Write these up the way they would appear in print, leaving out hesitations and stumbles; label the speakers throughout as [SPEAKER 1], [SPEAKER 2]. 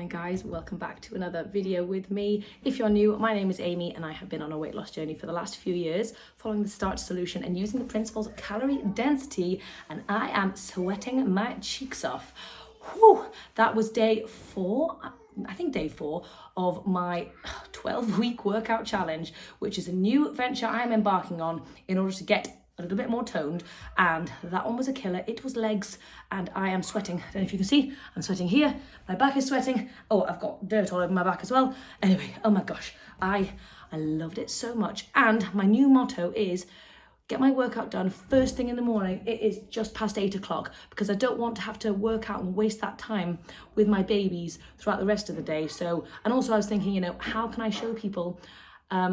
[SPEAKER 1] morning guys, welcome back to another video with me. If you're new, my name is Amy and I have been on a weight loss journey for the last few years following the Starch Solution and using the principles of calorie density, and I am sweating my cheeks off. Whew, that was day 4, I think day 4 of my 12-week workout challenge, which is a new venture I am embarking on in order to get a little bit more toned, and that one was a killer. It was legs and I am sweating. I don't know if you can see, I'm sweating here, my back is sweating. Oh, I've got dirt all over my back as well. Anyway, oh my gosh, I loved it so much. And my new motto is get my workout done first thing in the morning. It is just past 8 o'clock because I don't want to have to work out and waste that time with my babies throughout the rest of the day. So, and also I was thinking, you know, how can I show people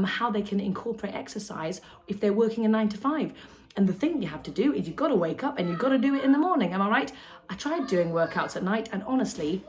[SPEAKER 1] how they can incorporate exercise if they're working a 9 to 5. And the thing you have to do is you've got to wake up and you've got to do it in the morning. Am I right? I tried doing workouts at night and honestly,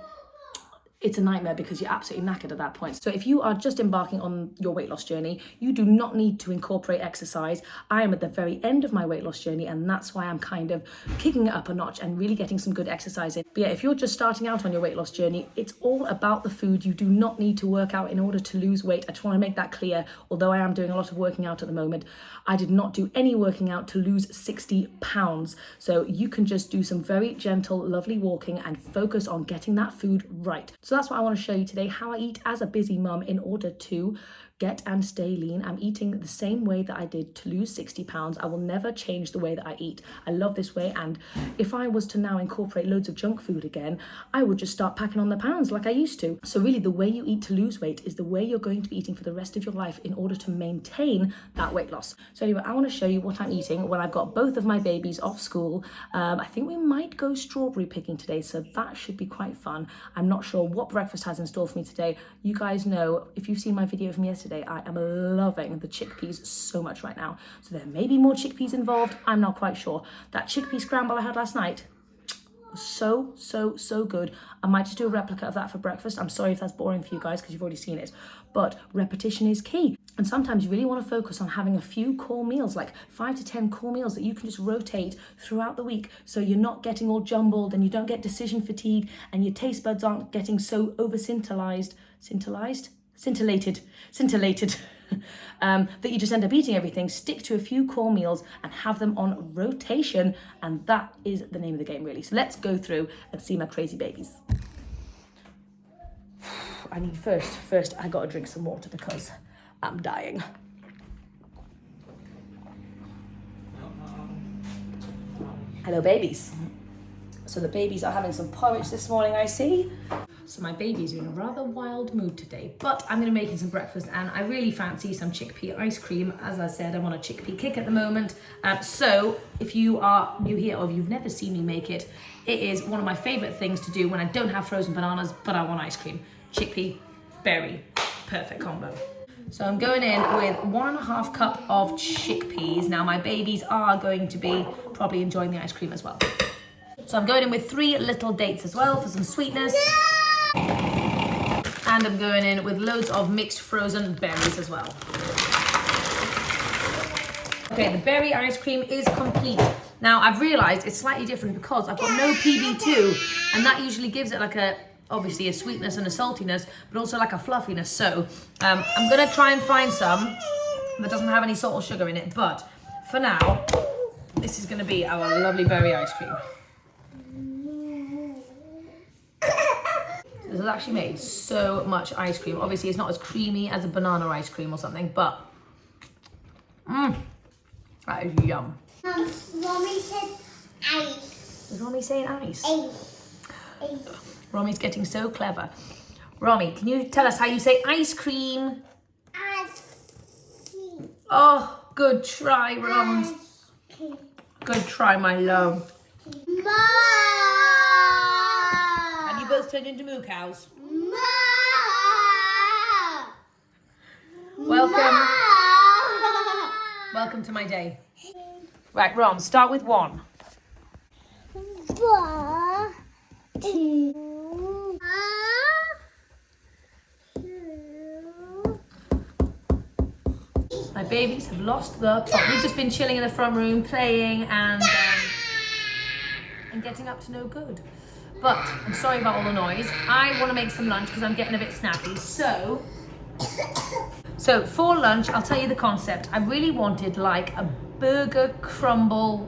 [SPEAKER 1] it's a nightmare because you're absolutely knackered at that point. So if you are just embarking on your weight loss journey, you do not need to incorporate exercise. I am at the very end of my weight loss journey and that's why I'm kind of kicking it up a notch and really getting some good exercise in. But yeah, if you're just starting out on your weight loss journey, it's all about the food. You do not need to work out in order to lose weight. I just want to make that clear. Although I am doing a lot of working out at the moment, I did not do any working out to lose 60 pounds. So you can just do some very gentle, lovely walking and focus on getting that food right. So that's what I want to show you today, how I eat as a busy mum in order to get and stay lean. I'm eating the same way that I did to lose 60 pounds. I will never change the way that I eat. I love this way, and if I was to now incorporate loads of junk food again, I would just start packing on the pounds like I used to. So really the way you eat to lose weight is the way you're going to be eating for the rest of your life in order to maintain that weight loss. So anyway, I want to show you what I'm eating when I've got both of my babies off school. I think we might go strawberry picking today, so that should be quite fun. I'm not sure what breakfast has in store for me today. You guys know, if you've seen my video from yesterday, I am loving the chickpeas so much right now. So there may be more chickpeas involved. I'm not quite sure. That chickpea scramble I had last night was so good. I might just do a replica of that for breakfast. I'm sorry if that's boring for you guys because you've already seen it, but repetition is key. And sometimes you really want to focus on having a few core meals, like 5 to 10 core meals that you can just rotate throughout the week, so you're not getting all jumbled and you don't get decision fatigue and your taste buds aren't getting so scintillated that you just end up eating everything. Stick to a few core meals and have them on rotation, and that is the name of the game really. So let's go through and see my crazy babies. I need first I gotta drink some water because I'm dying. Hello babies. So the babies are having some porridge this morning, I see. So my babies are in a rather wild mood today, but I'm gonna make some breakfast and I really fancy some chickpea ice cream. As I said, I'm on a chickpea kick at the moment. So if you are new here or if you've never seen me make it, it is one of my favorite things to do when I don't have frozen bananas, but I want ice cream. Chickpea, berry, perfect combo. So I'm going in with 1.5 cup of chickpeas. Now my babies are going to be probably enjoying the ice cream as well. So I'm going in with 3 little dates as well for some sweetness. And I'm going in with loads of mixed frozen berries as well. Okay, the berry ice cream is complete. Now I've realized it's slightly different because I've got no PB2, and that usually gives it like obviously a sweetness and a saltiness, but also like a fluffiness. So I'm gonna try and find some that doesn't have any salt or sugar in it, but for now, this is gonna be our lovely berry ice cream. This has actually made so much ice cream. Obviously, it's not as creamy as a banana ice cream or something, but that is yum.
[SPEAKER 2] Romy said ice.
[SPEAKER 1] Is Romy saying ice?
[SPEAKER 2] Ice.
[SPEAKER 1] Romy's getting so clever. Romy, can you tell us how you say ice cream?
[SPEAKER 2] Ice cream.
[SPEAKER 1] Oh, good try, Rom. Good try, my love. Have you both turned into moo cows? Welcome. Welcome to my day. Right, Rom, start with 1.
[SPEAKER 2] 1, 2.
[SPEAKER 1] My babies have lost the plot. We've just been chilling in the front room, playing and getting up to no good. But I'm sorry about all the noise. I want to make some lunch because I'm getting a bit snappy. So for lunch, I'll tell you the concept. I really wanted like a burger crumble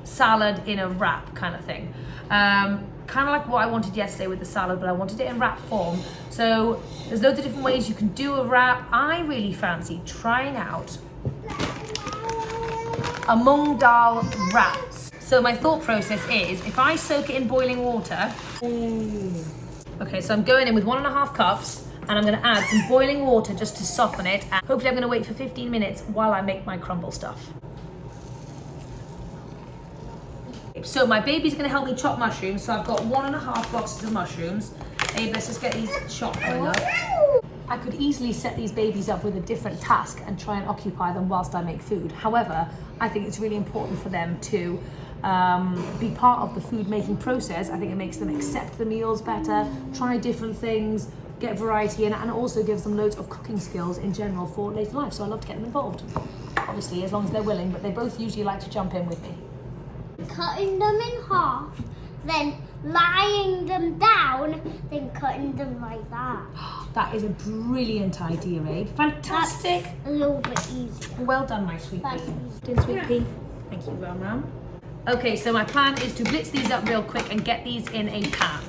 [SPEAKER 1] salad in a wrap kind of thing. Kind of like what I wanted yesterday with the salad, but I wanted it in wrap form. So there's loads of different ways you can do a wrap. I really fancy trying out a Moong Dhal wraps. So my thought process is, if I soak it in boiling water, okay, so I'm going in with 1.5 cups, and I'm gonna add some boiling water just to soften it. And hopefully I'm gonna wait for 15 minutes while I make my crumble stuff. So my baby's gonna help me chop mushrooms. So I've got 1.5 boxes of mushrooms. Abe, let's just get these chopped going up. I could easily set these babies up with a different task and try and occupy them whilst I make food. However, I think it's really important for them to be part of the food making process. I think it makes them accept the meals better, try different things, get variety in, and it also gives them loads of cooking skills in general for later life. So I love to get them involved, obviously, as long as they're willing, but they both usually like to jump in with me.
[SPEAKER 2] Cutting them in half, then lying them down, then cutting them like that.
[SPEAKER 1] That is a brilliant idea, Abe. Fantastic.
[SPEAKER 2] That's a little bit easier.
[SPEAKER 1] Well done, my sweet
[SPEAKER 2] That's
[SPEAKER 1] pea.
[SPEAKER 2] easy.
[SPEAKER 1] Sweet pea. Thank you, Ram Ram. Okay, so my plan is to blitz these up real quick and get these in a pan.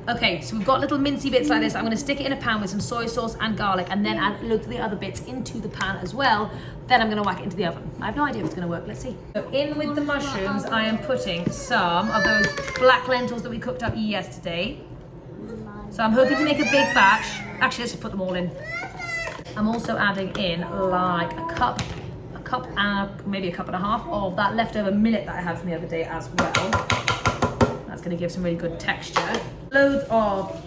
[SPEAKER 1] Okay, so we've got little mincy bits like this. I'm going to stick it in a pan with some soy sauce and garlic, and then add loads of the other bits into the pan as well. Then I'm going to whack it into the oven. I have no idea if it's going to work. Let's see. So in with the mushrooms, I am putting some of those black lentils that we cooked up yesterday. So I'm hoping to make a big batch. Actually, let's just put them all in. I'm also adding in like a cup and maybe a cup and a half of that leftover millet that I had from the other day as well. That's going to give some really good texture. Loads of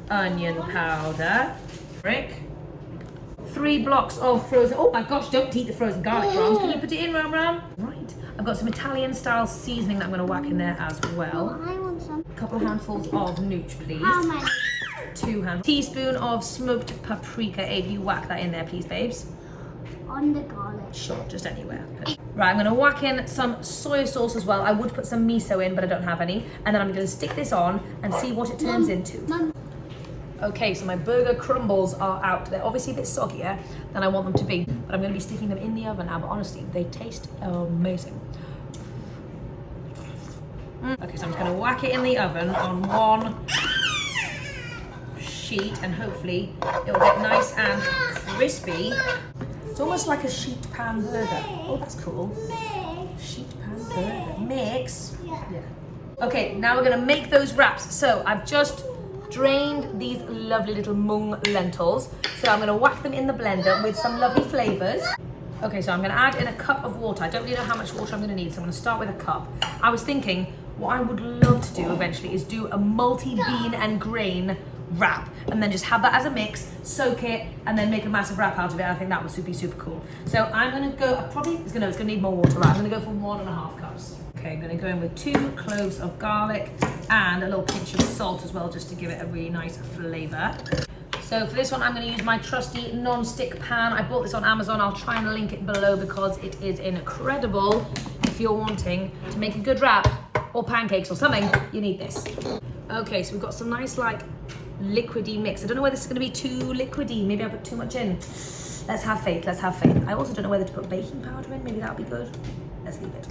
[SPEAKER 1] onion powder. 3 blocks of frozen. Oh my gosh, don't eat the frozen garlic, Ram. Can you put it in, Ram Ram? Right. I've got some Italian style seasoning that I'm going to whack in there as well.
[SPEAKER 2] I want some.
[SPEAKER 1] A couple of handfuls of nooch, please.
[SPEAKER 2] How many?
[SPEAKER 1] 2 handfuls. Teaspoon of smoked paprika. Abe, you whack that in there, please, babes.
[SPEAKER 2] On the garlic.
[SPEAKER 1] Sure, just anywhere. Right, I'm gonna whack in some soy sauce as well. I would put some miso in, but I don't have any. And then I'm gonna stick this on and see what it turns into.
[SPEAKER 2] Mum.
[SPEAKER 1] Okay, so my burger crumbles are out. They're obviously a bit soggier than I want them to be, but I'm gonna be sticking them in the oven now, but honestly, they taste amazing. Okay, so I'm just gonna whack it in the oven on 1 sheet, and hopefully it'll get nice and crispy. It's almost like a sheet pan burger. Oh, that's cool. Sheet pan burger. Mix. Yeah. Okay, now we're gonna make those wraps. So I've just drained these lovely little Moong lentils. So I'm gonna whack them in the blender with some lovely flavors. Okay, so I'm gonna add in a cup of water. I don't really know how much water I'm gonna need, so I'm gonna start with a cup. I was thinking, what I would love to do eventually is do a multi-bean and grain wrap, and then just have that as a mix, soak it, and then make a massive wrap out of it. I think that would be super cool. So I'm gonna go, it's gonna need more water, right? I'm gonna go for 1.5 cups. Okay, I'm gonna go in with 2 cloves of garlic and a little pinch of salt as well, just to give it a really nice flavor. So for this one, I'm gonna use my trusty non-stick pan. I bought this on Amazon. I'll try and link it below because it is incredible. If you're wanting to make a good wrap or pancakes or something, you need this. Okay, so we've got some nice like liquidy mix. I don't know whether this is going to be too liquidy. Maybe I put too much in. Let's have faith. Let's have faith. I also don't know whether to put baking powder in. Maybe that'll be good. Let's leave it.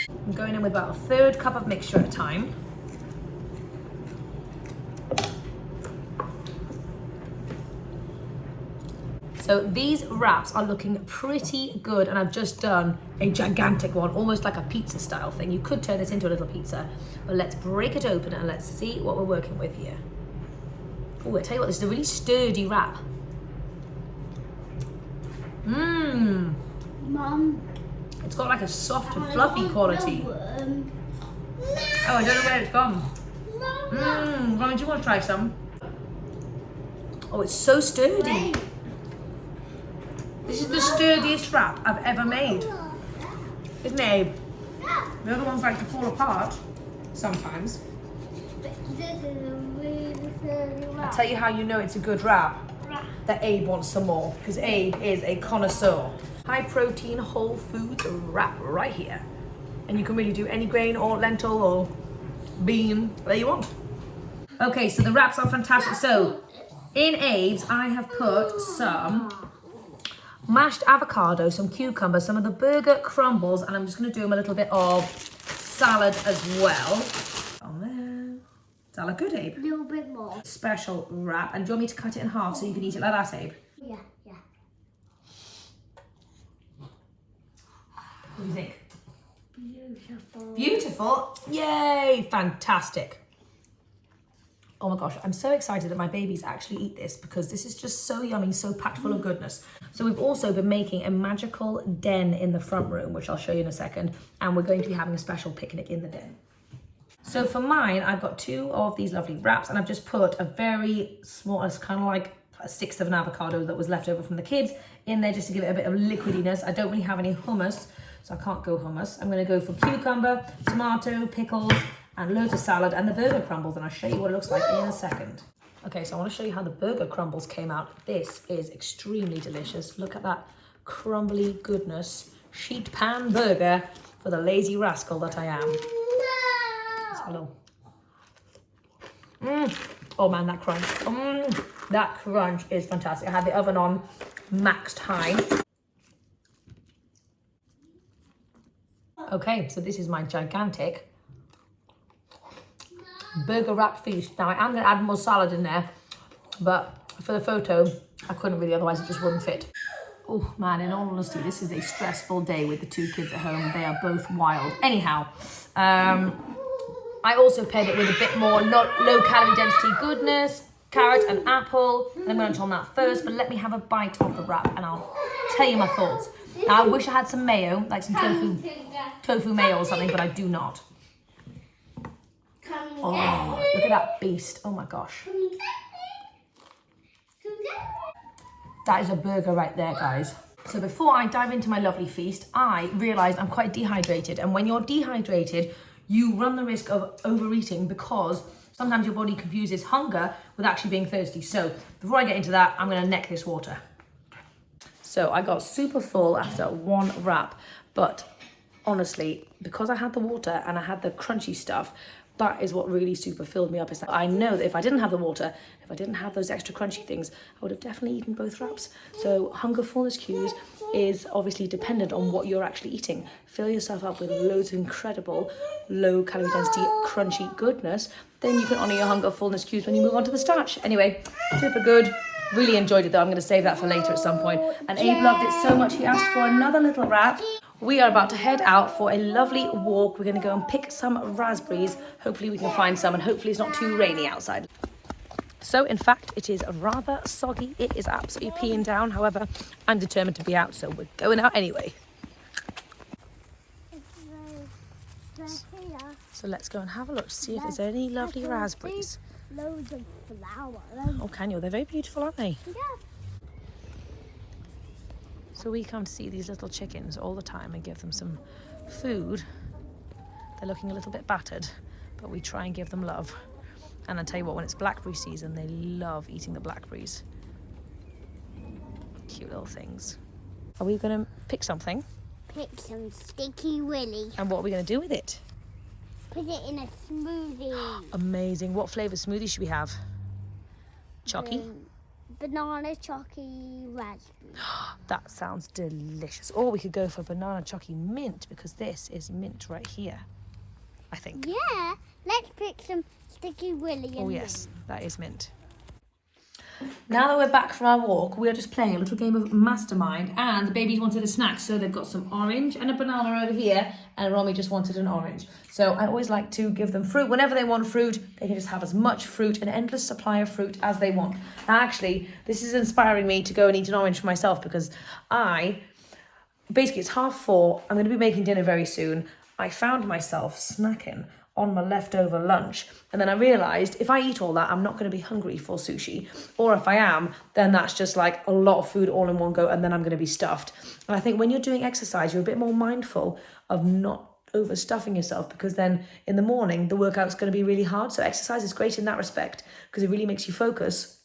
[SPEAKER 1] I'm going in with about a 1/3 cup of mixture at a time. So these wraps are looking pretty good, and I've just done a gigantic one, almost like a pizza style thing. You could turn this into a little pizza, but let's break it open and let's see what we're working with here. Oh, I tell you what, this is a really sturdy wrap.
[SPEAKER 2] Mum.
[SPEAKER 1] It's got like a soft and fluffy quality. Oh, I don't know where it's gone. Ron, do you want to try some? Oh, it's so sturdy. This is the sturdiest wrap I've ever made. Isn't it? The other ones like to fall apart sometimes.
[SPEAKER 2] This is a really sturdy
[SPEAKER 1] I'll
[SPEAKER 2] wrap.
[SPEAKER 1] tell you how you know it's a good wrap. That Abe wants some more, because Abe is a connoisseur. High protein whole foods wrap right here. And you can really do any grain or lentil or bean that you want. Okay, so the wraps are fantastic. So in Abe's, I have put some mashed avocado, some cucumber, some of the burger crumbles, and I'm just going to do them a little bit of salad as well. On there. Does that look good, Abe?
[SPEAKER 2] A little bit more.
[SPEAKER 1] Special wrap. And do you want me to cut it in half so you can eat it like that, Abe?
[SPEAKER 2] Yeah, yeah.
[SPEAKER 1] What do you think?
[SPEAKER 2] Beautiful.
[SPEAKER 1] Beautiful. Yay, fantastic. Oh my gosh, I'm so excited that my babies actually eat this because this is just so yummy, so packed full of goodness. So we've also been making a magical den in the front room, which I'll show you in a second, and we're going to be having a special picnic in the den. So for mine, I've got 2 of these lovely wraps, and I've just put a very small, it's kind of like a 1/6 of an avocado that was left over from the kids in there just to give it a bit of liquidiness. I don't really have any hummus, so I can't go hummus. I'm going to go for cucumber, tomato, pickles, and loads of salad and the burger crumbles, and I'll show you what it looks like in a second. Okay, so I want to show you how the burger crumbles came out. This is extremely delicious. Look at that crumbly goodness. Sheet pan burger for the lazy rascal that I am. Hello. Oh man, that crunch. That crunch is fantastic. I had the oven on maxed high. Okay, so this is my gigantic burger wrap feast. Now I am going to add more salad in there, but for the photo I couldn't really, otherwise it just wouldn't fit. Oh man, in all honesty, this is a stressful day with the 2 kids at home. They are both wild. Anyhow, I also paired it with a bit more low calorie density goodness, carrot and apple. And I'm going to munch on that first, but let me have a bite of the wrap and I'll tell you my thoughts. Now I wish I had some mayo, like some tofu mayo or something, but I do not. Oh, look at that beast. Oh my gosh. That is a burger right there, guys. So before I dive into my lovely feast, I realised I'm quite dehydrated. And when you're dehydrated, you run the risk of overeating because sometimes your body confuses hunger with actually being thirsty. So before I get into that, I'm going to neck this water. So I got super full after 1 wrap, but honestly, because I had the water and I had the crunchy stuff, that is what really super filled me up. Is that I know that if I didn't have the water, if I didn't have those extra crunchy things, I would have definitely eaten both wraps. So hunger fullness cues is obviously dependent on what you're actually eating. Fill yourself up with loads of incredible low calorie density crunchy goodness, then you can honour your hunger fullness cues when you move on to the starch. Anyway, super good. Really enjoyed it though. I'm going to save that for later at some point. And Abe loved it so much he asked for another little wrap. We are about to head out for a lovely walk. We're going to go and pick some raspberries. Hopefully we can find some, and hopefully it's not too rainy outside. So in fact, it is rather soggy. It is absolutely peeing down. However, I'm determined to be out, so we're going out anyway. So let's go and have a look, see if there's any lovely raspberries.
[SPEAKER 2] Loads of flowers.
[SPEAKER 1] Oh, can you? They're very beautiful, aren't they?
[SPEAKER 2] Yeah.
[SPEAKER 1] So we come to see these little chickens all the time and give them some food. They're looking a little bit battered, but we try and give them love. And I tell you what, when it's blackberry season, they love eating the blackberries. Cute little things. Are we going to pick something?
[SPEAKER 2] Pick some sticky willy.
[SPEAKER 1] And what are we going to do with it?
[SPEAKER 2] Put it in a smoothie.
[SPEAKER 1] Amazing. What flavour smoothie should we have? Chalky?
[SPEAKER 2] Banana, chalky, raspberry.
[SPEAKER 1] That sounds delicious. Or we could go for banana chalky mint, because this is mint right here, I think.
[SPEAKER 2] Yeah, let's pick some sticky willy.
[SPEAKER 1] Oh yes, that is mint. Now that we're back from our walk, we're just playing a little game of Mastermind, and the babies wanted a snack, so they've got some orange and a banana over here, and Romy just wanted an orange. So I always like to give them fruit. Whenever they want fruit, they can just have as much fruit, an endless supply of fruit as they want. Now actually, this is inspiring me to go and eat an orange for myself, because basically it's 4:30, I'm going to be making dinner very soon. I found myself snacking on my leftover lunch, and then I realised if I eat all that, I'm not going to be hungry for sushi, or if I am, then that's just like a lot of food all in one go, and then I'm going to be stuffed. And I think when you're doing exercise, you're a bit more mindful of not overstuffing yourself, because then in the morning the workout's going to be really hard. So exercise is great in that respect, because it really makes you focus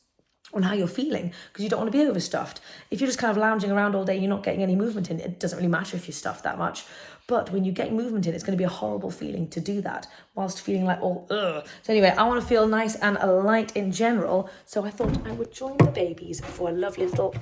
[SPEAKER 1] on how you're feeling, because you don't want to be overstuffed. If you're just kind of lounging around all day, you're not getting any movement in, it doesn't really matter if you're stuffed that much. But when you get movement in, it's going to be a horrible feeling to do that whilst feeling like all ugh. So anyway, I want to feel nice and light in general, so I thought I would join the babies for a lovely little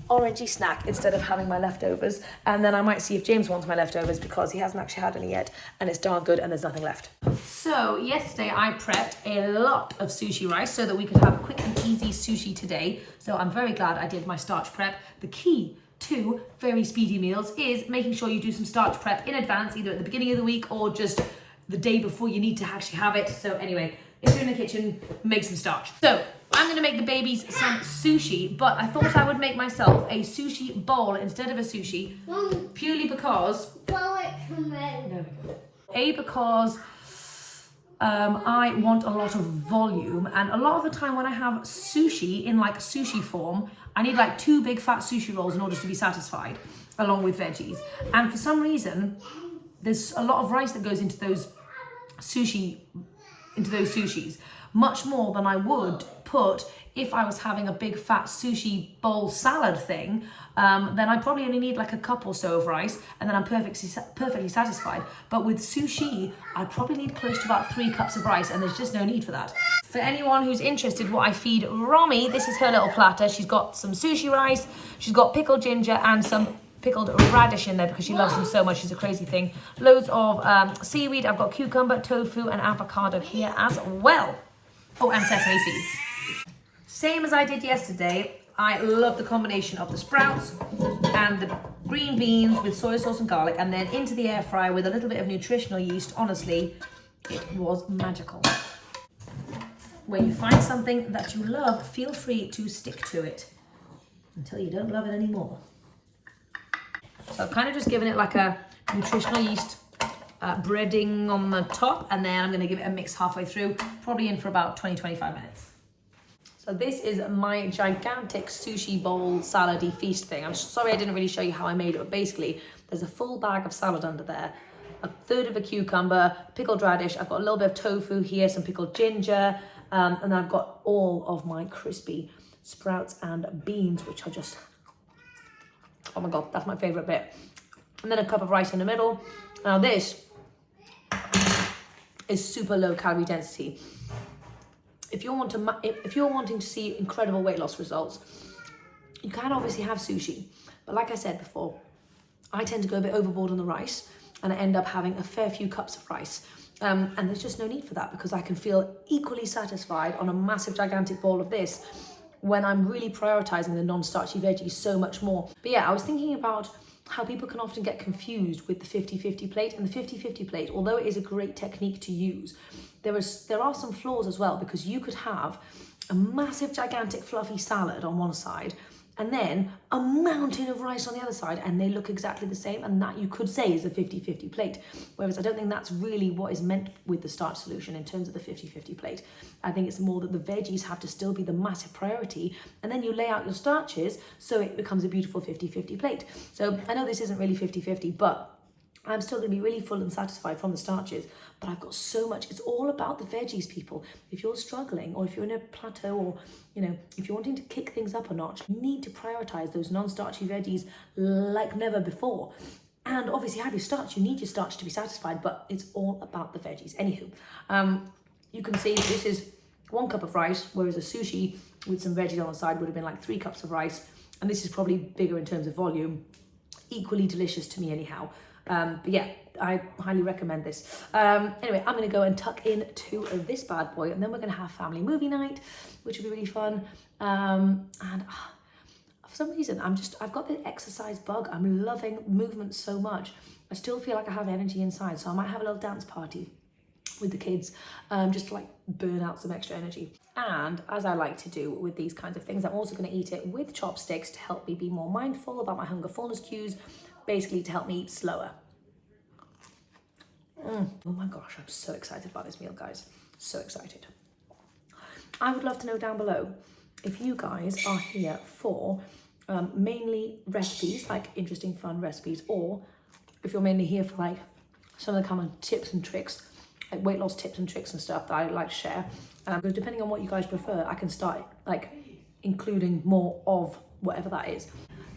[SPEAKER 1] orangey snack instead of having my leftovers. And then I might see if James wants my leftovers, because he hasn't actually had any yet, and it's darn good and there's nothing left. So yesterday I prepped a lot of sushi rice so that we could have a quick and easy sushi today. So I'm very glad I did my starch prep. The key to very speedy meals is making sure you do some starch prep in advance, either at the beginning of the week or just the day before you need to actually have it. So anyway, if you're in the kitchen, make some starch. So I'm going to make the babies some sushi, but I thought I would make myself a sushi bowl instead of a sushi, purely because... because I want a lot of volume, and a lot of the time when I have sushi in like sushi form, I need like 2 big fat sushi rolls in order to be satisfied, along with veggies. And for some reason, there's a lot of rice that goes into those sushis, much more than I would put if I was having a big fat sushi bowl salad thing. Then I probably only need like a cup or so of rice, and then I'm perfectly satisfied. But with sushi, I probably need close to about 3 cups of rice, and there's just no need for that. For anyone who's interested what I feed Romy, this is her little platter. She's got some sushi rice, she's got pickled ginger and some pickled radish in there because she loves them so much. She's a crazy thing. Loads of seaweed. I've got cucumber, tofu and avocado here as well. Oh, and sesame seeds. Same as I did yesterday, I love the combination of the sprouts and the green beans with soy sauce and garlic, and then into the air fryer with a little bit of nutritional yeast. Honestly, it was magical. When you find something that you love, feel free to stick to it until you don't love it anymore. So I've kind of just given it like a nutritional yeast breading on the top, and then I'm going to give it a mix halfway through, probably in for about 20-25 minutes. So this is my gigantic sushi bowl salady feast thing. I'm sorry I didn't really show you how I made it, but basically there's a full bag of salad under there, a third of a cucumber, pickled radish, I've got a little bit of tofu here, some pickled ginger, and then I've got all of my crispy sprouts and beans, which are just, oh my God, that's my favorite bit. And then a cup of rice in the middle. Now this is super low calorie density. If you're wanting to see incredible weight loss results, you can obviously have sushi. But like I said before, I tend to go a bit overboard on the rice, and I end up having a fair few cups of rice. And there's just no need for that, because I can feel equally satisfied on a massive, gigantic bowl of this when I'm really prioritizing the non-starchy veggies so much more. But yeah, I was thinking about how people can often get confused with the 50-50 plate. And the 50-50 plate, although it is a great technique to use, there are some flaws as well, because you could have a massive, gigantic, fluffy salad on one side and then a mountain of rice on the other side, and they look exactly the same, and that you could say is a 50-50 plate. Whereas I don't think that's really what is meant with the Starch Solution in terms of the 50-50 plate. I think it's more that the veggies have to still be the massive priority, and then you lay out your starches so it becomes a beautiful 50-50 plate. So I know this isn't really 50-50, but I'm still going to be really full and satisfied from the starches, but I've got so much. It's all about the veggies, people. If you're struggling, or if you're in a plateau, or if you're wanting to kick things up a notch, you need to prioritize those non-starchy veggies like never before. And obviously have your starch. You need your starch to be satisfied, but it's all about the veggies. Anywho, you can see this is 1 cup of rice, whereas a sushi with some veggies on the side would have been like 3 cups of rice. And this is probably bigger in terms of volume. Equally delicious to me anyhow. But yeah, I highly recommend this. Anyway, I'm going to go and tuck into this bad boy, and then we're going to have family movie night, which will be really fun. For some reason, I've got the exercise bug. I'm loving movement so much. I still feel like I have energy inside, so I might have a little dance party with the kids, just to like burn out some extra energy. And as I like to do with these kinds of things, I'm also going to eat it with chopsticks to help me be more mindful about my hunger fullness cues, basically to help me eat slower. Oh my gosh, I'm so excited about this meal, guys. So excited. I would love to know down below if you guys are here for mainly recipes, like interesting, fun recipes, or if you're mainly here for like some of the common tips and tricks, like weight loss tips and tricks and stuff that I like to share. Because depending on what you guys prefer, I can start like including more of whatever that is.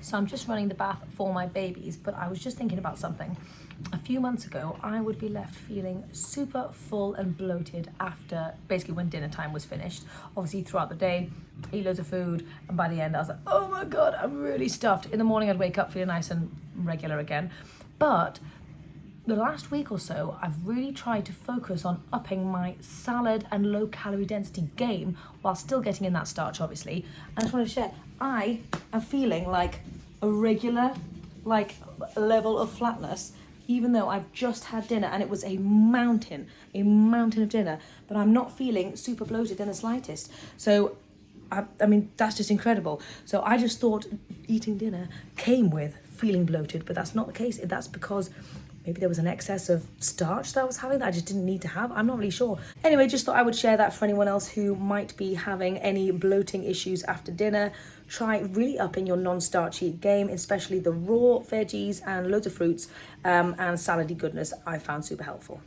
[SPEAKER 1] So I'm just running the bath for my babies, but I was just thinking about something. A few months ago, I would be left feeling super full and bloated after basically when dinner time was finished. Obviously throughout the day, eat loads of food, and by the end I was like, oh my God, I'm really stuffed. In the morning I'd wake up feeling nice and regular again. But the last week or so, I've really tried to focus on upping my salad and low calorie density game while still getting in that starch, obviously. And I just want to share, I am feeling like a regular, level of flatness, even though I've just had dinner and it was a mountain of dinner, but I'm not feeling super bloated in the slightest. So, I mean, that's just incredible. So I just thought eating dinner came with feeling bloated, but that's not the case. That's because maybe there was an excess of starch that I was having that I just didn't need to have. I'm not really sure. Anyway, just thought I would share that for anyone else who might be having any bloating issues after dinner. Try really upping your non-starchy game, especially the raw veggies and loads of fruits and salady goodness I found super helpful.